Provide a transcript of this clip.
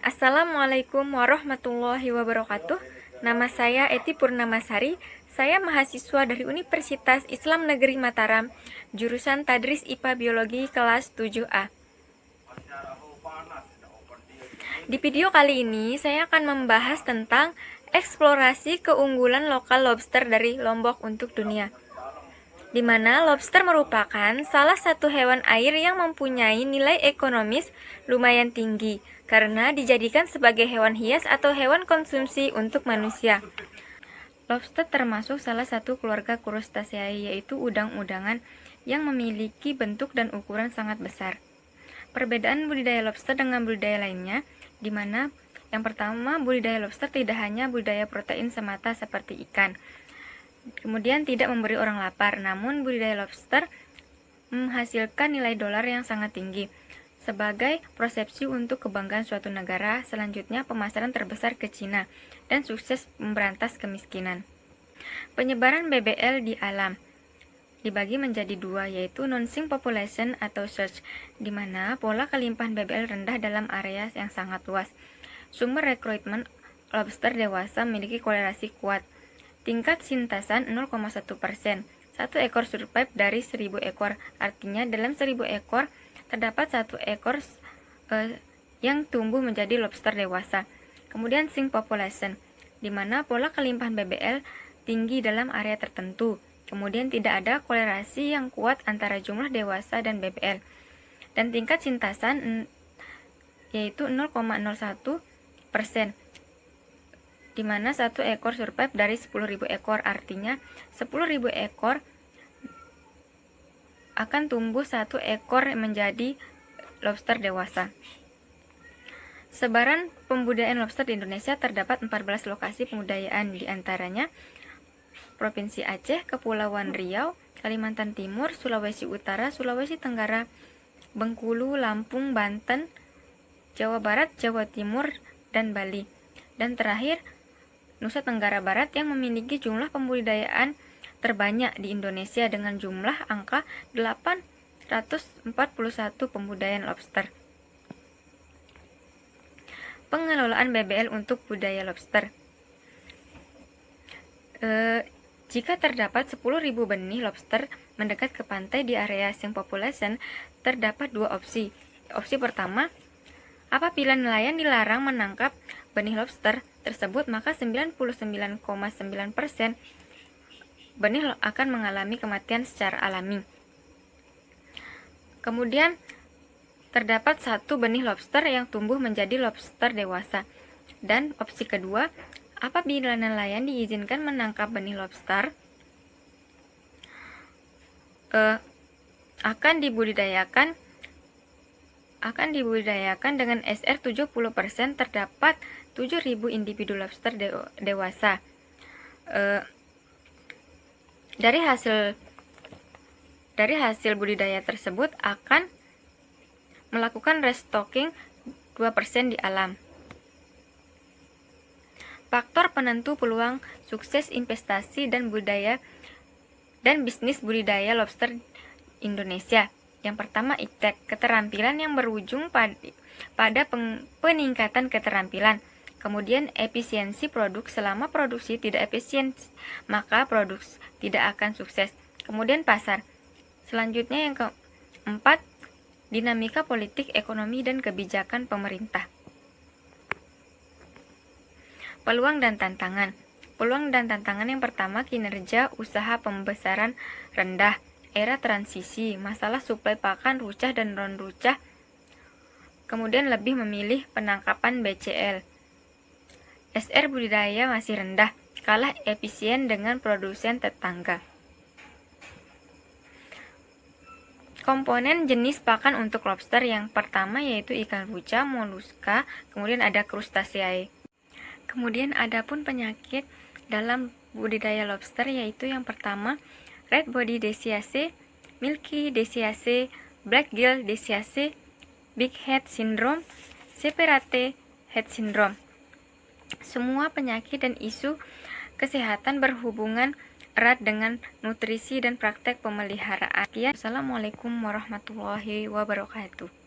Assalamualaikum warahmatullahi wabarakatuh. Nama saya Eti Purnamasari. Saya mahasiswa dari Universitas Islam Negeri Mataram, jurusan Tadris IPA Biologi kelas 7A. Di video kali ini saya akan membahas tentang eksplorasi keunggulan lokal lobster dari Lombok untuk dunia, di mana lobster merupakan salah satu hewan air yang mempunyai nilai ekonomis lumayan tinggi karena dijadikan sebagai hewan hias atau hewan konsumsi untuk manusia. Lobster termasuk salah satu keluarga Crustaceae, yaitu udang-udangan yang memiliki bentuk dan ukuran sangat besar. Perbedaan budidaya lobster dengan budidaya lainnya, di mana yang pertama, budidaya lobster tidak hanya budidaya protein semata seperti ikan, kemudian tidak memberi orang lapar, namun budidaya lobster menghasilkan nilai dolar yang sangat tinggi sebagai persepsi untuk kebanggaan suatu negara. Selanjutnya, pemasaran terbesar ke Cina dan sukses memberantas kemiskinan. Penyebaran BBL di alam dibagi menjadi dua, yaitu non-sink population atau search, di mana pola kelimpahan BBL rendah dalam area yang sangat luas. Sumber rekrutmen lobster dewasa memiliki korelasi kuat. Tingkat sintasan 0,1%. Satu ekor survive dari 1000 ekor. Artinya dalam 1000 ekor terdapat satu ekor yang tumbuh menjadi lobster dewasa. Kemudian sink population, di mana pola kelimpahan BBL tinggi dalam area tertentu. Kemudian tidak ada korelasi yang kuat antara jumlah dewasa dan BBL. Dan tingkat sintasan yaitu 0,01%, di mana satu ekor survive dari 10.000 ekor. Artinya 10.000 ekor akan tumbuh satu ekor menjadi lobster dewasa. Sebaran pembudidayaan lobster di Indonesia terdapat 14 lokasi pembudidayaan, di antaranya Provinsi Aceh, Kepulauan Riau, Kalimantan Timur, Sulawesi Utara, Sulawesi Tenggara, Bengkulu, Lampung, Banten, Jawa Barat, Jawa Timur, dan Bali. Dan terakhir, Nusa Tenggara Barat yang memiliki jumlah pembudidayaan terbanyak di Indonesia dengan jumlah angka 841 pembudidayaan lobster. Pengelolaan BBL untuk budidaya lobster. Jika terdapat 10.000 benih lobster mendekat ke pantai di area sink population, terdapat dua opsi. Opsi pertama, apabila nelayan dilarang menangkap benih lobster tersebut, maka 99,9% benih akan mengalami kematian secara alami. Kemudian terdapat satu benih lobster yang tumbuh menjadi lobster dewasa. Dan opsi kedua, apabila nelayan diizinkan menangkap benih lobster, akan dibudidayakan dengan SR 70%, terdapat 7.000 individu lobster dewasa. Dari hasil budidaya tersebut akan melakukan restocking 2% di alam. Faktor penentu peluang sukses investasi dan budaya dan bisnis budidaya lobster Indonesia. Yang pertama, iptek, keterampilan yang berujung pada peningkatan keterampilan. Kemudian efisiensi produk, selama produksi tidak efisien maka produk tidak akan sukses. Kemudian pasar. Selanjutnya yang keempat, dinamika politik, ekonomi, dan kebijakan pemerintah. Peluang dan tantangan. Peluang dan tantangan yang pertama, kinerja usaha pembesaran rendah, era transisi, masalah suplai pakan rucah dan non-rucah, kemudian lebih memilih penangkapan BCL. SR budidaya masih rendah, kalah efisien dengan produsen tetangga. Komponen jenis pakan untuk lobster yang pertama yaitu ikan ruca, moluska, kemudian ada Crustaceae. Kemudian adapun penyakit dalam budidaya lobster yaitu yang pertama red body disease, milky disease, black gill disease, big head syndrome, separate head syndrome. Semua penyakit dan isu kesehatan berhubungan erat dengan nutrisi dan praktek pemeliharaan. Assalamualaikum warahmatullahi wabarakatuh.